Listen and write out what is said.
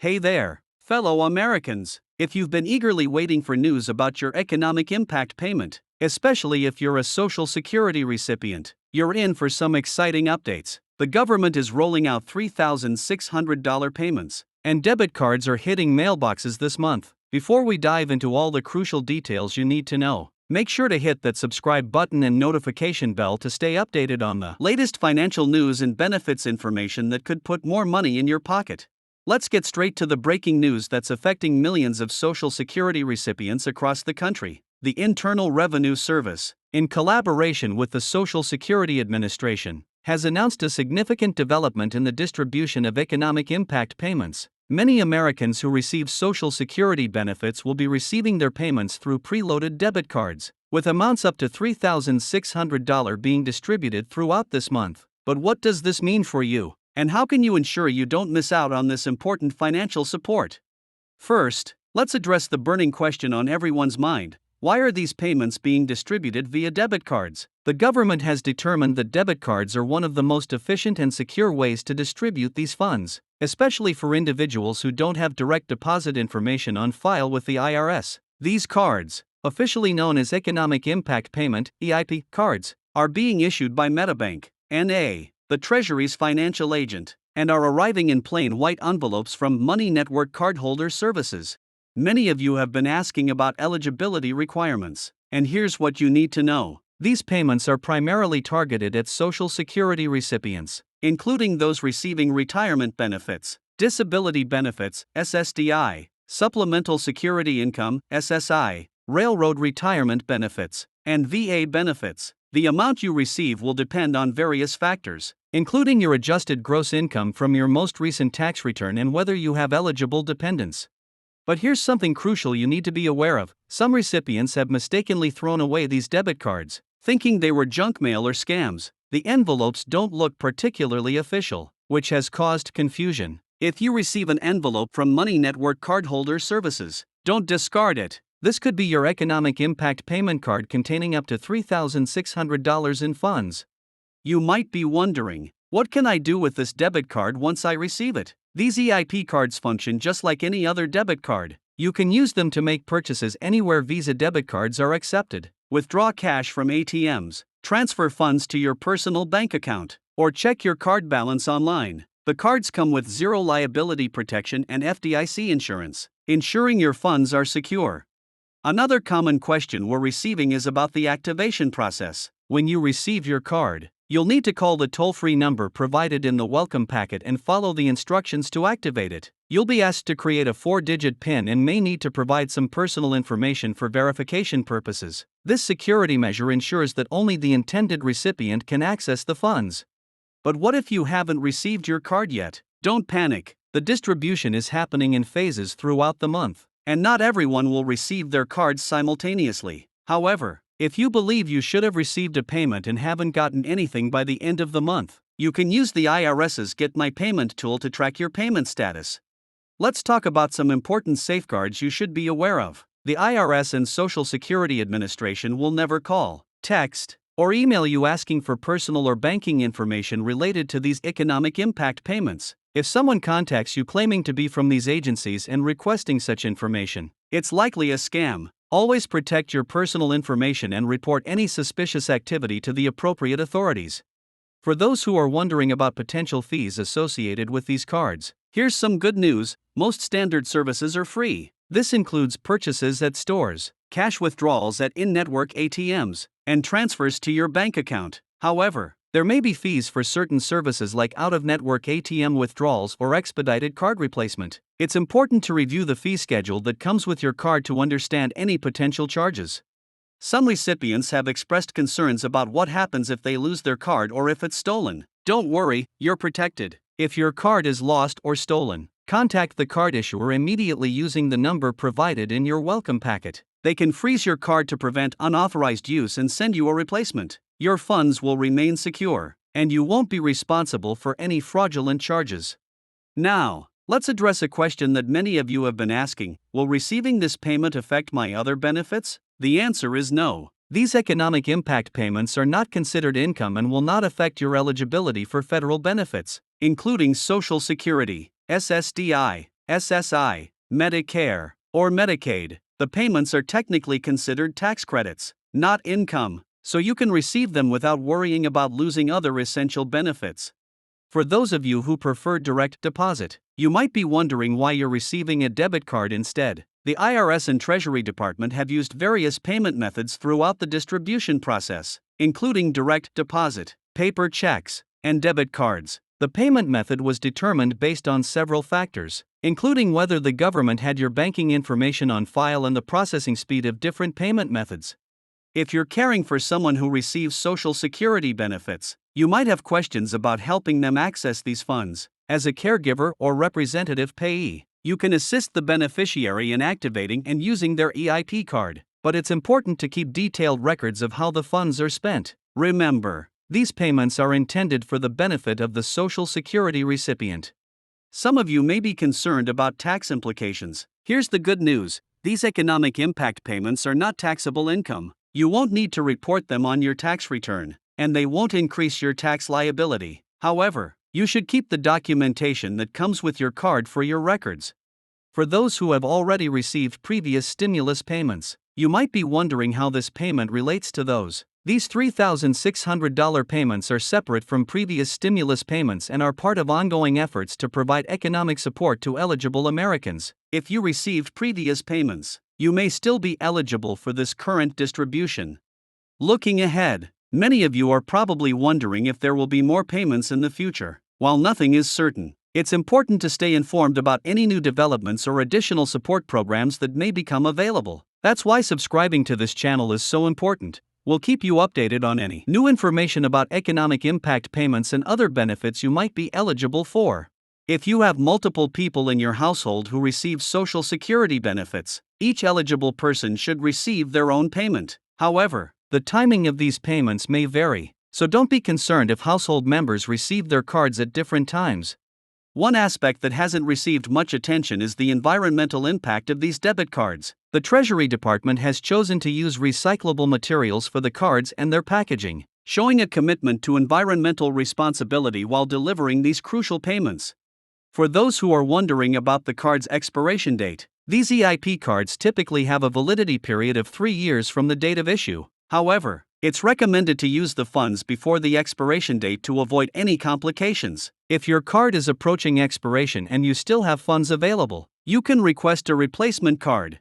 Hey there, fellow Americans. If you've been eagerly waiting for news about your economic impact payment, especially if you're a Social Security recipient, you're in for some exciting updates. The government is rolling out $3,600 payments, and debit cards are hitting mailboxes this month. Before we dive into all the crucial details you need to know, make sure to hit that subscribe button and notification bell to stay updated on the latest financial news and benefits information that could put more money in your pocket. Let's get straight to the breaking news that's affecting millions of Social Security recipients across the country. The Internal Revenue Service, in collaboration with the Social Security Administration, has announced a significant development in the distribution of economic impact payments. Many Americans who receive Social Security benefits will be receiving their payments through preloaded debit cards, with amounts up to $3,600 being distributed throughout this month. But what does this mean for you? And how can you ensure you don't miss out on this important financial support? First, let's address the burning question on everyone's mind. Why are these payments being distributed via debit cards? The government has determined that debit cards are one of the most efficient and secure ways to distribute these funds, especially for individuals who don't have direct deposit information on file with the IRS. These cards, officially known as Economic Impact Payment (EIP) cards, are being issued by Metabank, N.A., the Treasury's financial agent, and are arriving in plain white envelopes from Money Network Cardholder Services. Many of you have been asking about eligibility requirements, and here's what you need to know. These payments are primarily targeted at Social Security recipients, including those receiving retirement benefits, disability benefits, SSDI, supplemental security income, SSI, railroad retirement benefits, and VA benefits. The amount you receive will depend on various factors, including your adjusted gross income from your most recent tax return and whether you have eligible dependents. But here's something crucial you need to be aware of. Some recipients have mistakenly thrown away these debit cards, thinking they were junk mail or scams. The envelopes don't look particularly official, which has caused confusion. If you receive an envelope from Money Network Cardholder Services, don't discard it. This could be your economic impact payment card containing up to $3,600 in funds. You might be wondering, what can I do with this debit card once I receive it? These EIP cards function just like any other debit card. You can use them to make purchases anywhere Visa debit cards are accepted, withdraw cash from ATMs, transfer funds to your personal bank account, or check your card balance online. The cards come with zero liability protection and FDIC insurance, ensuring your funds are secure. Another common question we're receiving is about the activation process. When you receive your card, you'll need to call the toll-free number provided in the welcome packet and follow the instructions to activate it. You'll be asked to create a 4-digit PIN and may need to provide some personal information for verification purposes. This security measure ensures that only the intended recipient can access the funds. But what if you haven't received your card yet? Don't panic. The distribution is happening in phases throughout the month, and not everyone will receive their cards simultaneously. However, if you believe you should have received a payment and haven't gotten anything by the end of the month, you can use the IRS's Get My Payment tool to track your payment status. Let's talk about some important safeguards you should be aware of. The IRS and Social Security Administration will never call, text, or email you asking for personal or banking information related to these economic impact payments. If someone contacts you claiming to be from these agencies and requesting such information, it's likely a scam. Always protect your personal information and report any suspicious activity to the appropriate authorities. For those who are wondering about potential fees associated with these cards, here's some good news. Most standard services are free. This includes purchases at stores, cash withdrawals at in-network ATMs, and transfers to your bank account. However, there may be fees for certain services like out-of-network ATM withdrawals or expedited card replacement. It's important to review the fee schedule that comes with your card to understand any potential charges. Some recipients have expressed concerns about what happens if they lose their card or if it's stolen. Don't worry, you're protected. If your card is lost or stolen, contact the card issuer immediately using the number provided in your welcome packet. They can freeze your card to prevent unauthorized use and send you a replacement. Your funds will remain secure, and you won't be responsible for any fraudulent charges. Now, let's address a question that many of you have been asking. Will receiving this payment affect my other benefits? The answer is no. These economic impact payments are not considered income and will not affect your eligibility for federal benefits, including Social Security, SSDI, SSI, Medicare, or Medicaid, the payments are technically considered tax credits, not income, so you can receive them without worrying about losing other essential benefits. For those of you who prefer direct deposit, you might be wondering why you're receiving a debit card instead. The IRS and Treasury Department have used various payment methods throughout the distribution process, including direct deposit, paper checks, and debit cards. The payment method was determined based on several factors, including whether the government had your banking information on file and the processing speed of different payment methods. If you're caring for someone who receives Social Security benefits, you might have questions about helping them access these funds. As a caregiver or representative payee, you can assist the beneficiary in activating and using their EIP card, but it's important to keep detailed records of how the funds are spent. Remember, these payments are intended for the benefit of the Social Security recipient. Some of you may be concerned about tax implications. Here's the good news: these economic impact payments are not taxable income. You won't need to report them on your tax return, and they won't increase your tax liability. However, you should keep the documentation that comes with your card for your records. For those who have already received previous stimulus payments, you might be wondering how this payment relates to those. These $3,600 payments are separate from previous stimulus payments and are part of ongoing efforts to provide economic support to eligible Americans. If you received previous payments, you may still be eligible for this current distribution. Looking ahead, many of you are probably wondering if there will be more payments in the future. While nothing is certain, it's important to stay informed about any new developments or additional support programs that may become available. That's why subscribing to this channel is so important. We'll keep you updated on any new information about economic impact payments and other benefits you might be eligible for. If you have multiple people in your household who receive Social Security benefits, each eligible person should receive their own payment. However, the timing of these payments may vary, so don't be concerned if household members receive their cards at different times. One aspect that hasn't received much attention is the environmental impact of these debit cards. The Treasury Department has chosen to use recyclable materials for the cards and their packaging, showing a commitment to environmental responsibility while delivering these crucial payments. For those who are wondering about the card's expiration date, these EIP cards typically have a validity period of 3 years from the date of issue. However, it's recommended to use the funds before the expiration date to avoid any complications. If your card is approaching expiration and you still have funds available, you can request a replacement card.